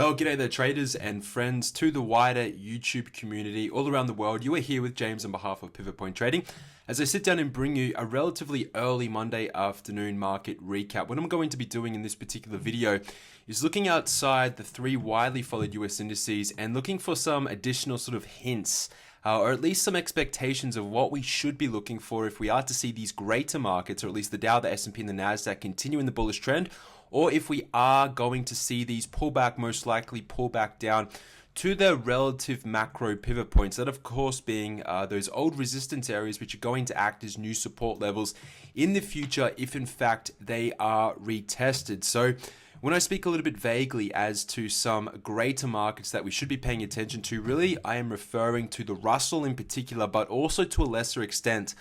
Well, g'day there traders and friends to the wider YouTube community all around the world. You are here with James on behalf of Pivot Point Trading as I sit down and bring you a relatively early Monday afternoon market recap. What I'm going to be doing in this particular video is looking outside the three widely followed US indices and looking for some additional sort of hints or at least some expectations of what we should be looking for if we are to see these greater markets, or at least the Dow, the S&P and the Nasdaq continue in the bullish trend, or if we are going to see these pull back, most likely pull back down to their relative macro pivot points. That of course being those old resistance areas which are going to act as new support levels in the future if in fact they are retested. So when I speak a little bit vaguely as to some greater markets that we should be paying attention to, really I am referring to the Russell in particular, but also to a lesser extent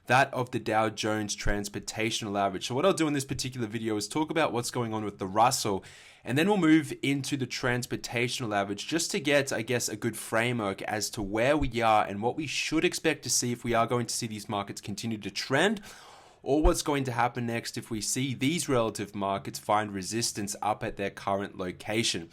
that of the Dow Jones Transportational Average. So what I'll do in this particular video is talk about what's going on with the Russell, and then we'll move into the Transportational Average just to get, I guess, a good framework as to where we are and what we should expect to see if we are going to see these markets continue to trend, or what's going to happen next if we see these relative markets find resistance up at their current location.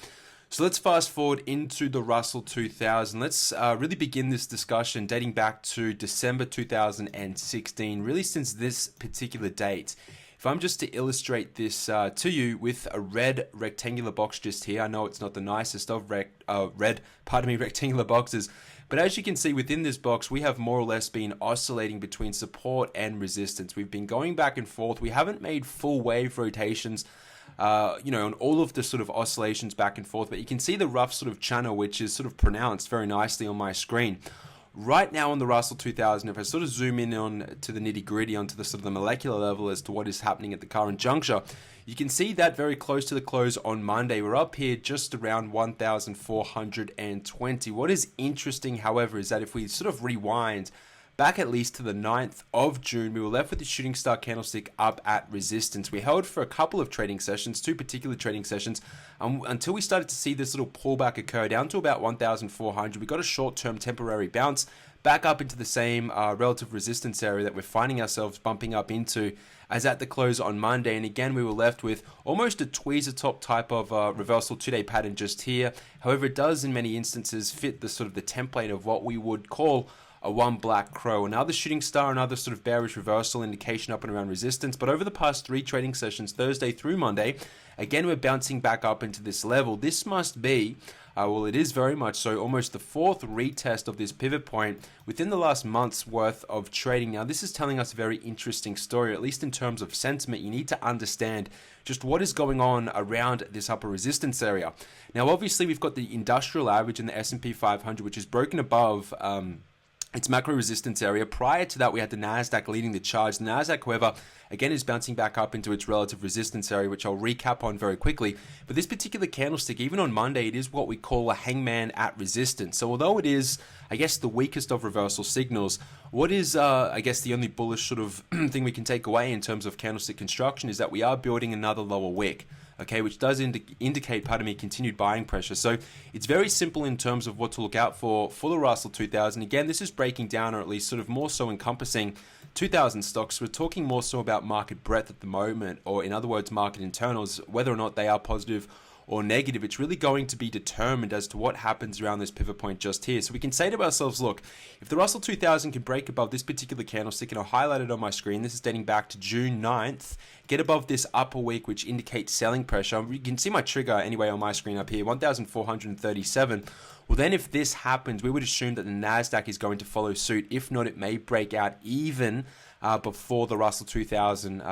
So let's fast forward into the Russell 2000. Let's really begin this discussion dating back to December 2016, really since this particular date. If I'm just to illustrate this to you with a red rectangular box just here, I know it's not the nicest of rectangular boxes, but as you can see within this box, we have more or less been oscillating between support and resistance. We've been going back and forth. We haven't made full wave rotations on all of the sort of oscillations back and forth, but you can see the rough sort of channel which is sort of pronounced very nicely on my screen. Right now on the Russell 2000, if I sort of zoom in on to the nitty gritty, onto the sort of the molecular level as to what is happening at the current juncture, you can see that very close to the close on Monday, we're up here just around 1,420. What is interesting, however, is that if we sort of rewind back at least to the 9th of June, we were left with the shooting star candlestick up at resistance. We held for a couple of trading sessions, two particular trading sessions, until we started to see this little pullback occur down to about 1,400. We got a short-term temporary bounce back up into the same relative resistance area that we're finding ourselves bumping up into as at the close on Monday. And again, we were left with almost a tweezer top type of reversal two-day pattern just here. However, it does in many instances fit the sort of the template of what we would call a one black crow, another shooting star, another sort of bearish reversal indication up and around resistance. But over the past three trading sessions, Thursday through Monday, again, we're bouncing back up into this level. This must be, well, it is very much so, almost the fourth retest of this pivot point within the last month's worth of trading. Now, this is telling us a very interesting story, at least in terms of sentiment. You need to understand just what is going on around this upper resistance area. Now, obviously, we've got the industrial average in the S&P 500, which is broken above its macro resistance area. Prior to that, we had the Nasdaq leading the charge. The Nasdaq, however, again is bouncing back up into its relative resistance area, which I'll recap on very quickly. But this particular candlestick, even on Monday, it is what we call a hangman at resistance. So although it is, I guess, the weakest of reversal signals, what is, I guess, the only bullish sort of thing we can take away in terms of candlestick construction is that we are building another lower wick. Okay, which does indicate, continued buying pressure. So it's very simple in terms of what to look out for the Russell 2000. Again, this is breaking down, or at least sort of more so encompassing 2,000 stocks. We're talking more so about market breadth at the moment, or in other words, market internals, whether or not they are positive or negative. It's really going to be determined as to what happens around this pivot point just here. So we can say to ourselves, look, if the Russell 2000 can break above this particular candlestick, and I'll highlight it on my screen, this is dating back to June 9th, get above this upper week, which indicates selling pressure. You can see my trigger anyway on my screen up here, 1,437. Well, then if this happens, we would assume that the Nasdaq is going to follow suit. If not, it may break out even before the Russell 2000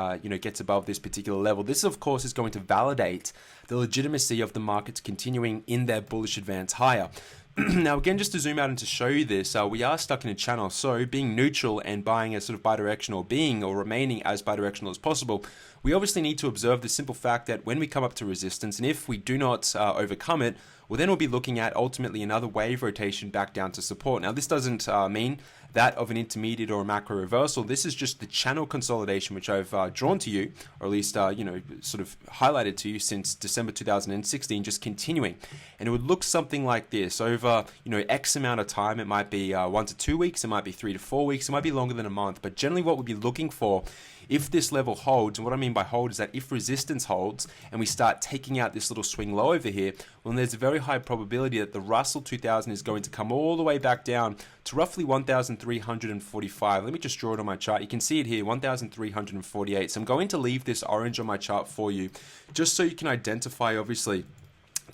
gets above this particular level. This, of course, is going to validate the legitimacy of the markets continuing in their bullish advance higher. Now, again, just to zoom out and to show you this, we are stuck in a channel. So being neutral and buying as sort of bidirectional, or remaining as bidirectional as possible, we obviously need to observe the simple fact that when we come up to resistance, and if we do not overcome it, well, then we'll be looking at ultimately another wave rotation back down to support. Now, this doesn't mean that of an intermediate or a macro reversal. This is just the channel consolidation, which I've drawn to you, or at least, sort of highlighted to you since December 2016, just continuing. And it would look something like this over, X amount of time. It might be 1 to 2 weeks. It might be 3 to 4 weeks. It might be longer than a month. But generally what we'd be looking for, if this level holds, and what I mean by hold is that if resistance holds and we start taking out this little swing low over here, well, then there's a very high probability that the Russell 2000 is going to come all the way back down to roughly 1,345. Let me just draw it on my chart. You can see it here, 1,348. So I'm going to leave this orange on my chart for you, just so you can identify, obviously,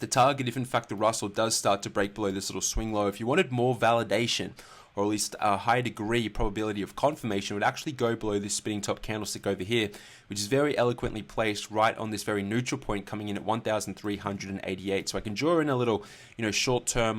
the target if in fact the Russell does start to break below this little swing low. If you wanted more validation, or at least a high degree probability of confirmation, would actually go below this spinning top candlestick over here, which is very eloquently placed right on this very neutral point, coming in at 1,388. So I can draw in a little, short-term,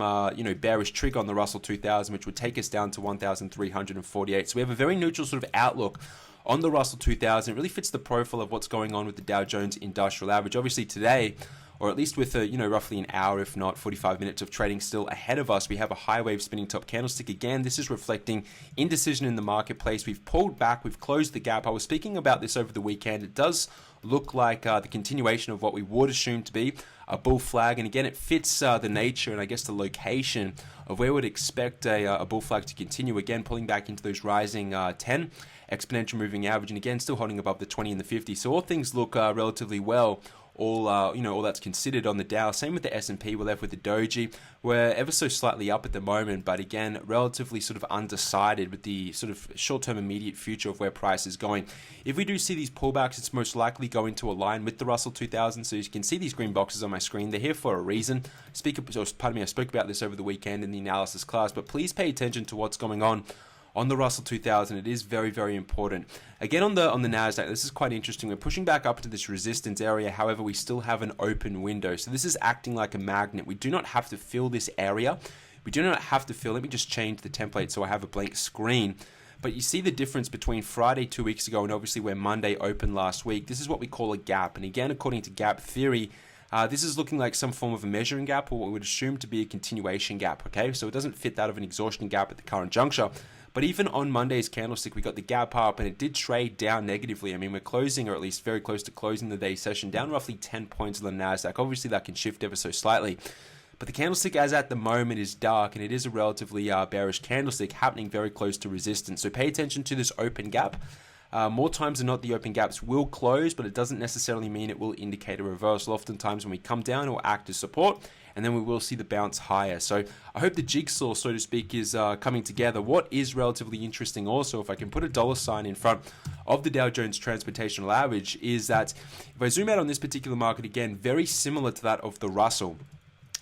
bearish trigger on the Russell 2000, which would take us down to 1,348. So we have a very neutral sort of outlook on the Russell 2000. It really fits the profile of what's going on with the Dow Jones Industrial Average. Obviously today, or at least with roughly an hour, if not 45 minutes of trading still ahead of us, we have a high wave spinning top candlestick. Again, this is reflecting indecision in the marketplace. We've pulled back, we've closed the gap. I was speaking about this over the weekend. It does look like the continuation of what we would assume to be a bull flag, and again, it fits the nature and I guess the location of where we'd expect a bull flag to continue. Again, pulling back into those rising 10 exponential moving average, and again, still holding above the 20 and the 50. So all things look relatively well. All that's considered on the Dow. Same with the S&P. We're left with the Doji. We're ever so slightly up at the moment, but again, relatively sort of undecided with the sort of short-term immediate future of where price is going. If we do see these pullbacks, it's most likely going to align with the Russell 2000. So you can see these green boxes on my screen. They're here for a reason. I spoke about this over the weekend in the analysis class, but please pay attention to what's going on the Russell 2000. It is very, very important. Again, on the Nasdaq, this is quite interesting. We're pushing back up to this resistance area. However, we still have an open window. So this is acting like a magnet. We do not have to fill this area. We do not have to fill. Let me just change the template so I have a blank screen. But you see the difference between Friday 2 weeks ago and obviously where Monday opened last week. This is what we call a gap. And again, according to gap theory, this is looking like some form of a measuring gap, or what we would assume to be a continuation gap. Okay, so it doesn't fit that of an exhaustion gap at the current juncture. But even on Monday's candlestick, we got the gap up and it did trade down negatively. I mean, we're closing, or at least very close to closing the day session, down roughly 10 points on the Nasdaq. Obviously, that can shift ever so slightly. But the candlestick as at the moment is dark, and it is a relatively bearish candlestick happening very close to resistance. So pay attention to this open gap. More times than not, the open gaps will close, but it doesn't necessarily mean it will indicate a reversal. Oftentimes when we come down, it will act as support, and then we will see the bounce higher. So I hope the jigsaw, so to speak, is coming together. What is relatively interesting also, if I can put a dollar sign in front of the Dow Jones Transportational Average, is that if I zoom out on this particular market, again, very similar to that of the Russell.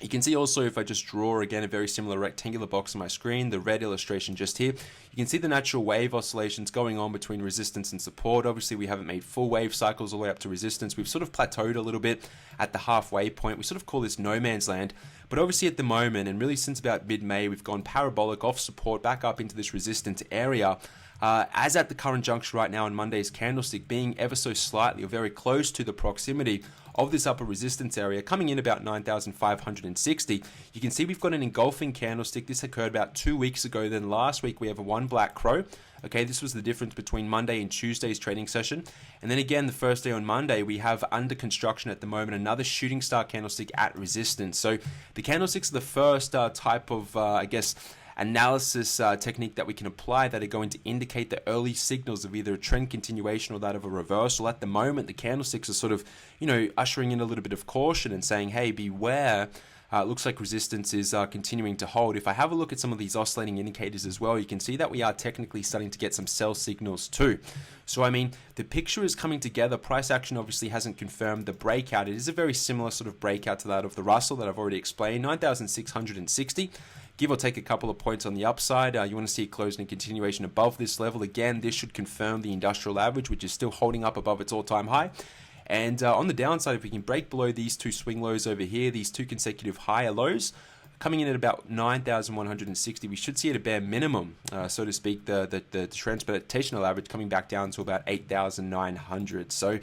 You can see also, if I just draw again a very similar rectangular box on my screen, the red illustration just here, you can see the natural wave oscillations going on between resistance and support. Obviously, we haven't made full wave cycles all the way up to resistance. We've sort of plateaued a little bit at the halfway point. We sort of call this no man's land. But obviously at the moment, and really since about mid-May, we've gone parabolic off support back up into this resistance area. As at the current juncture right now on Monday's candlestick, being ever so slightly or very close to the proximity of this upper resistance area, coming in about 9,560. You can see we've got an engulfing candlestick. This occurred about 2 weeks ago. Then last week we have a one black crow. Okay, this was the difference between Monday and Tuesday's trading session. And then again, the first day on Monday, we have under construction at the moment another shooting star candlestick at resistance. So the candlesticks are the first type of, analysis technique that we can apply that are going to indicate the early signals of either a trend continuation or that of a reversal. At the moment, the candlesticks are sort of, ushering in a little bit of caution and saying, hey, beware. It looks like resistance is continuing to hold. If I have a look at some of these oscillating indicators as well, you can see that we are technically starting to get some sell signals too. So, I mean, the picture is coming together. Price action obviously hasn't confirmed the breakout. It is a very similar sort of breakout to that of the Russell that I've already explained, 9,660. Give or take a couple of points on the upside. You want to see it close in a continuation above this level. Again, this should confirm the industrial average, which is still holding up above its all-time high. And on the downside, if we can break below these two swing lows over here, these two consecutive higher lows, coming in at about 9,160. We should see at a bare minimum, so to speak, the transportational average coming back down to about 8,900. So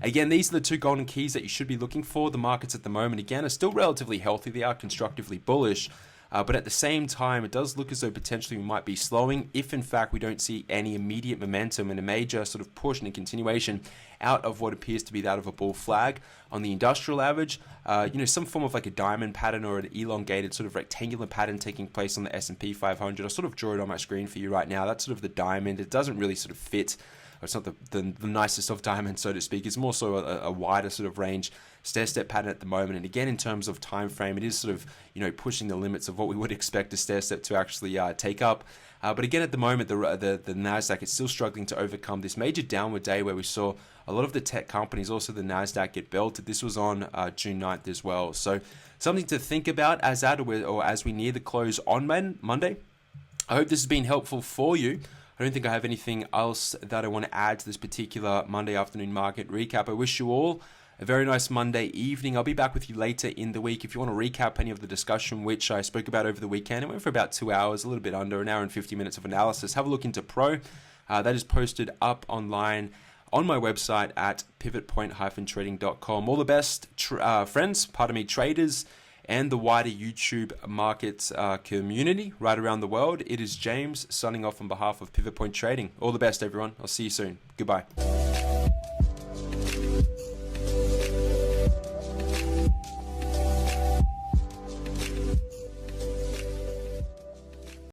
again, these are the two golden keys that you should be looking for. The markets at the moment, again, are still relatively healthy. They are constructively bullish. But at the same time, it does look as though potentially we might be slowing if, in fact, we don't see any immediate momentum and a major sort of push and a continuation out of what appears to be that of a bull flag. On the industrial average, some form of like a diamond pattern or an elongated sort of rectangular pattern taking place on the S&P 500. I'll sort of draw it on my screen for you right now. That's sort of the diamond. It doesn't really sort of fit. It's not the nicest of diamonds, so to speak. It's more so a wider sort of range stair-step pattern at the moment. And again, in terms of time frame, it is sort of, pushing the limits of what we would expect a stair-step to actually take up. But again, at the moment, the NASDAQ is still struggling to overcome this major downward day where we saw a lot of the tech companies, also the NASDAQ, get belted. This was on June 9th as well. So something to think about as we near the close on Monday. I hope this has been helpful for you. I don't think I have anything else that I want to add to this particular Monday afternoon market recap. I wish you all a very nice Monday evening. I'll be back with you later in the week. If you want to recap any of the discussion which I spoke about over the weekend, it went for about 2 hours, a little bit under an hour and 50 minutes of analysis. Have a look into Pro. That is posted up online on my website at pivotpoint-trading.com. All the best, friends, traders, and the wider YouTube market community right around the world. It is James signing off on behalf of Pivot Point Trading. All the best, everyone. I'll see you soon. Goodbye.